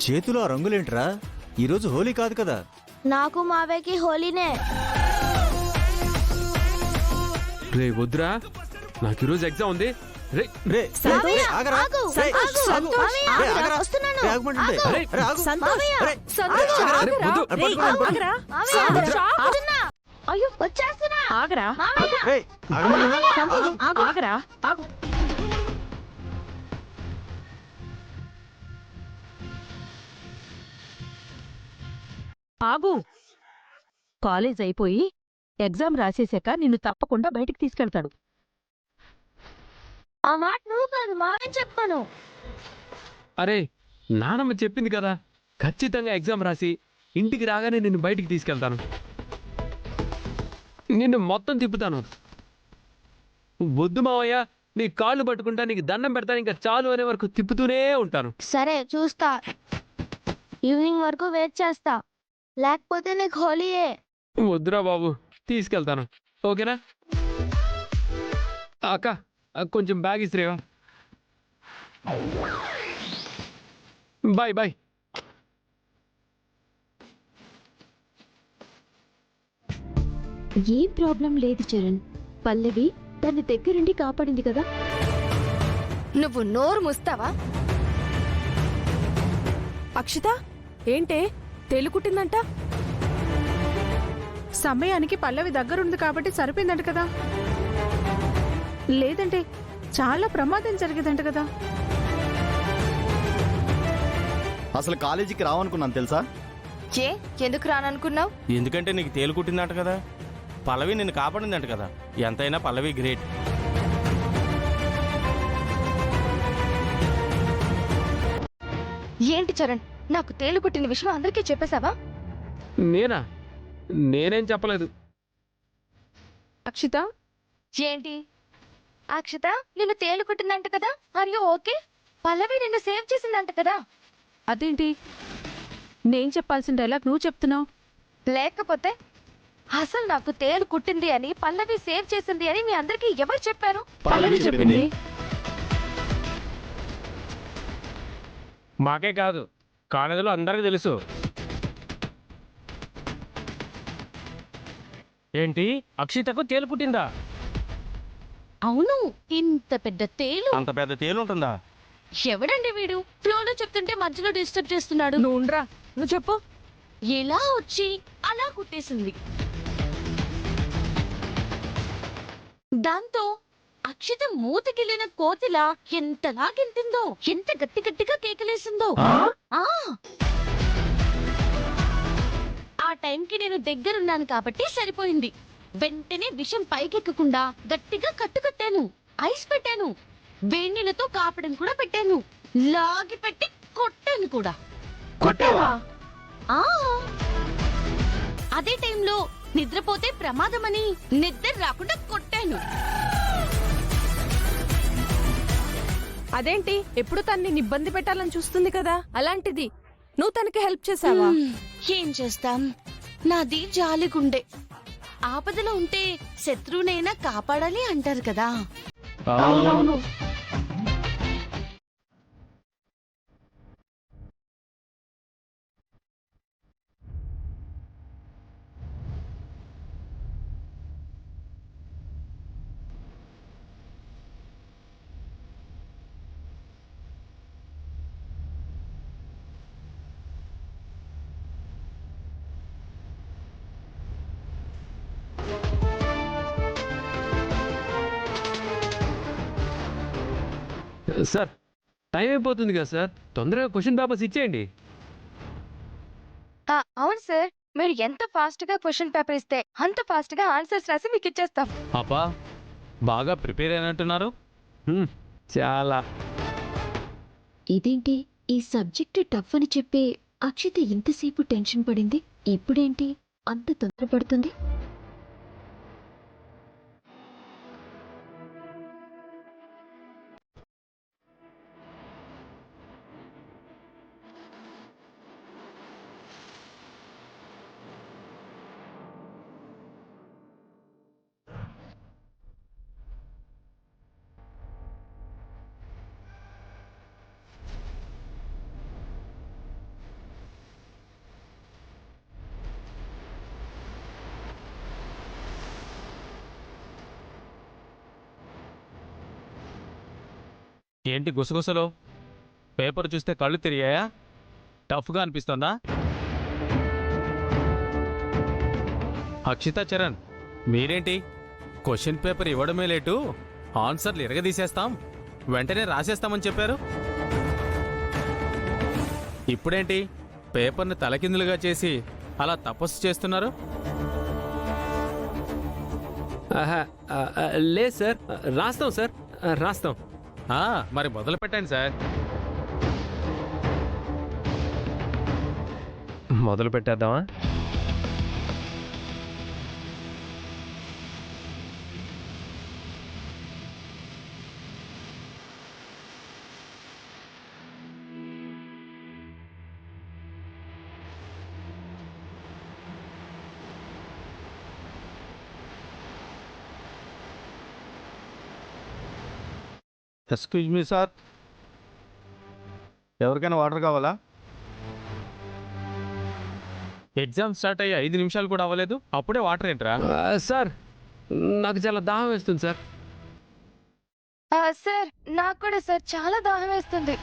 చేతిలో ఆ రంగులేంట్రా? ఈరోజు హోలీ కాదు కదా. నాకు మావేకి హోలీనే. రే వద్దురా, నాకు ఈరోజు ఎగ్జామ్ ఉంది. రే రే మావయ్య, ఆగరా. ఆగు, రే, ఆగు. ఆగు. మావయ్య, రే, ఆగరా. వస్తున్నాను. రే, ఆగమంటుంటే. అరే, రే, ఆగు. మావయ్య, రే, సంతోష్, ఆగరా. అరే, వద్దు. అరే, పట్టుకోండి, పట్టుకోండి. మావయ్య, వస్తున్నా. అయ్యో వచ్చేస్తున్నా. ఆగరా మావయ్య, రేయ్, ఆగమన్నా. ఆగరా ఆగు. ఆగు. కాలేజ్ అయిపోయి ఎగ్జామ్ రాసేశాక నిన్ను తప్పకుండా బయటికి తీసుకెళ్తాడు. ఆ మాట నువ్వు కాదు మావయ్య చెప్పాను. అరే, నానమ్మ చెప్పింది కదా, ఖచ్చితంగా ఎగ్జామ్ రాసి ఇంటికి రాగానే నిన్ను బయటికి తీసుకెళ్తాను. నిన్ను మొత్తం తిప్పుతాను. వద్దు మావయ్య, నీ కాళ్ళు పట్టుకుంటా, నీకు దండం పెడతాను, ఇంకా చాలు అనే వరకు తిప్పుతూనే ఉంటాను. సరే చూస్తా. ఈవినింగ్ వరకు వెయిట్ చేస్తా, లేకపోతే నీకు హోలీయే. వద్దురా బాబు, తీసుకెళ్తాను. ఓకేనా? అక్క, కొంచెం బ్యాగ్ ఇసిరేవా? Bye bye. ఏం ప్రాబ్లం లేదు చరణ్. పల్లవి తన దగ్గరుండి కాపాడింది కదా. నువ్వు నోరు ముస్తావా? అక్షిత, ఏంటే తేలుకుట్టిందంట? సమయానికి పల్లవి దగ్గరుంది కాబట్టి సరిపోయిందంట కదా. లేదంటే చాలా ప్రమాదం జరిగేదంట కదా. అసలు కాలేజీకి రావనుకున్నాను తెలుసా? ఏ ఎందుకు రాననుకున్నావు? ఎందుకంటే నీకు తేలుకుట్టిందంట కదా, పల్లవి నిన్ను కాపాడిందంట కదా. ఎంతైనా పల్లవి గ్రేట్. ఏంటి చరణ్, నాకు తేలుకుట్టిన విషయం అందరికీ చెప్పేశావా? నేనేం చెప్పలేదు. అక్షిత, ఏంటి అక్షిత, నిన్ను తేలుకుట్టిందంట కదా, మరియు ఓకే. పల్లవి నిన్ను సేవ్ చేసిందంట కదా. అదేంటి నేను చెప్పాల్సిన డైలాగ్ నువ్వు చెప్తున్నావు? లేకపోతే అసలు నాకు తేలు కుట్టింది అని, పల్లవి సేవ్ చేసింది అని మీ అందరికీ ఎవరు చెప్పారు? పల్లవి చెప్పింది. మాకే కాదు, కాలేజీలో అందరికీ తెలుసు. ఏంటి, అక్షితకు తేలుకుట్టిందా? అవును, ఇంత పెద్ద తేలు. అంత పెద్ద తేలు ఉంటుందా? ఎవడండి వీడు? ఫ్లోలో చెప్తుంటే మధ్యలో డిస్టర్బ్ చేస్తున్నాడు. నువ్వు ఉండరా, నువ్వు చెప్పు. ఎలా వచ్చి అలా కుట్టేసింది. దాంతో అక్షిత మూతకెళ్ళిన కోతిలా ఎంతలా గెంతిందో, ఎంత గట్టి గట్టిగా కేకలేసిందో. ఆ టైంకి నేను దగ్గరున్నాను కాబట్టి సరిపోయింది. వెంటనే విషం పైకెక్కకుండా గట్టిగా కట్టుకట్టాను, ఐస్ పెట్టాను, వేణీలతో కాపడం కూడా పెట్టాను, లాగి పెట్టి కొట్టాను కూడా. కొట్టావా? ఆ అదే టైంలో నిద్రపోతే ప్రమాదమని నిద్ర రాకుండా కొట్టాను. అదేంటి, ఎప్పుడు తన్ని ఇబ్బంది పెట్టాలని చూస్తుంది కదా, అలాంటిది నువ్వు తనకి హెల్ప్ చేసావా? ఏం చేస్తాం, నాది జాలిగుండే. ఆపదలో ఉంటే శత్రువునైనా కాపాడాలి అంటారు కదా. అవునవును. సార్, టైం అయిపోతుంది కదా సార్, తొందరగా క్వశ్చన్ పేపర్స్ ఇచ్చేయండి. అవును సార్, మీరు ఎంత ఫాస్ట్ గా క్వశ్చన్ పేపర్ ఇస్తే అంత ఫాస్ట్ గా ఆన్సర్స్ రాసి మీకు ఇచ్చేస్తాం. అబ్బా, బాగా ప్రిపేర్ అయినట్టున్నారు. చాలా. ఇదేంటి, ఈ సబ్జెక్ట్ టఫ్ అని చెప్పి అక్షిత ఇంతసేపు టెన్షన్ పడింది. ఇప్పుడేంటి అంత తొందరపడుతుంది? ఏంటి గుసగుసలు? పేపర్ చూస్తే కళ్ళు తిరిగాయా? టఫ్గా అనిపిస్తుందా? అక్షిత, చరణ్, మీరేంటి క్వశ్చన్ పేపర్ ఇవ్వడమే లేటు, ఆన్సర్లు ఎరగదీసేస్తాం, వెంటనే రాసేస్తామని చెప్పారు. ఇప్పుడేంటి పేపర్ని తలకిందులుగా చేసి అలా తపస్సు చేస్తున్నారు? లేదు సార్, రాస్తాం సార్, రాస్తాం. మరి మొదలు పెట్టండి సార్. మొదలు పెట్టేద్దామా? ఎక్స్క్యూజ్ మీ సార్, ఎవరికైనా వాటర్ కావాలా? ఎగ్జామ్ స్టార్ట్ అయ్యి 5 నిమిషాలు కూడా అవ్వలేదు, అప్పుడే వాటర్ ఏంట్రా? సార్, నాకు చాలా దాహం వేస్తుంది సార్. సార్ నాకు కూడా సార్ చాలా దాహం వేస్తుంది.